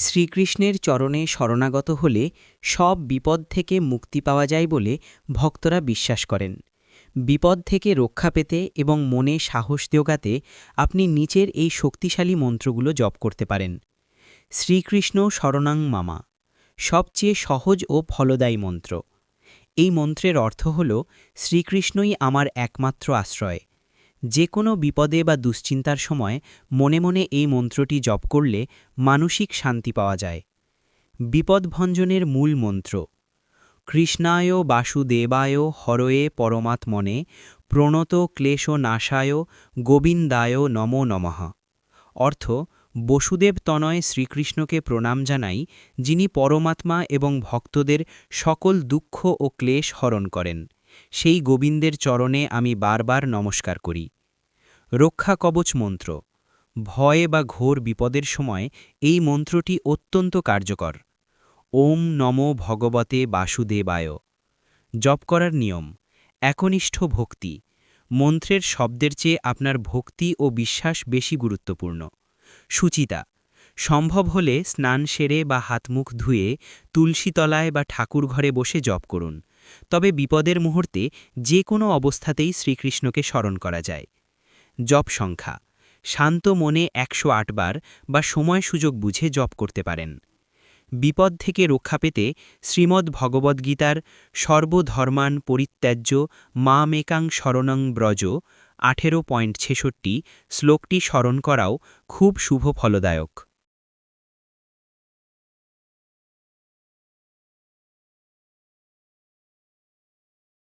শ্রীকৃষ্ণের চরণে শরণাগত হলে সব বিপদ থেকে মুক্তি পাওয়া যায় বলে ভক্তরা বিশ্বাস করেন। বিপদ থেকে রক্ষা পেতে এবং মনে সাহস যোগাতে আপনি নিচের এই শক্তিশালী মন্ত্রগুলো জপ করতে পারেন। শ্রীকৃষ্ণ শরণাং মামা, সবচেয়ে সহজ ও ফলদায়ী মন্ত্র। এই মন্ত্রের অর্থ হল, শ্রীকৃষ্ণই আমার একমাত্র আশ্রয়। যে কোনো বিপদে বা দুশ্চিন্তার সময় মনে মনে এই মন্ত্রটি জপ করলে মানসিক শান্তি পাওয়া যায়। বিপদভঞ্জনের মূল মন্ত্র: কৃষ্ণায় বাসুদেবায় হরয়ে পরমাত্মনে প্রণত ক্লেশনাশায় গোবিন্দায় নমো নমঃ। অর্থ: বসুদেব তনয় শ্রীকৃষ্ণকে প্রণাম জানাই, যিনি পরমাত্মা এবং ভক্তদের সকল দুঃখ ও ক্লেশ হরণ করেন। সেই গোবিন্দের চরণে আমি বারবার নমস্কার করি। রক্ষা কবচ মন্ত্র: ভয় বা ঘোর বিপদের সময় এই মন্ত্রটি অত্যন্ত কার্যকর। ওম নমো ভগবতে বাসুদেবায়। জপ করার নিয়ম: একনিষ্ঠ ভক্তি। মন্ত্রের শব্দের চেয়ে আপনার ভক্তি ও বিশ্বাস বেশি গুরুত্বপূর্ণ। সুচিতা: সম্ভব হলে স্নান সেরে বা হাতমুখ ধুয়ে তুলসীতলায় বা ঠাকুর ঘরে বসে জপ করুন। তবে বিপদের মুহূর্তে যে কোনো অবস্থাতেই শ্রীকৃষ্ণকে স্মরণ করা যায়। জপ সংখ্যা: শান্ত মনে 108 বার বা সময় সুযোগ বুঝে জপ করতে পারেন। বিপদ থেকে রক্ষা পেতে শ্রীমদ্ ভগবদ্গীতার সর্বধর্মান পরিত্যাজ্য মামেকাং শরণং ব্রজ 18.66 শ্লোকটি স্মরণ করাও খুব শুভ ফলদায়ক।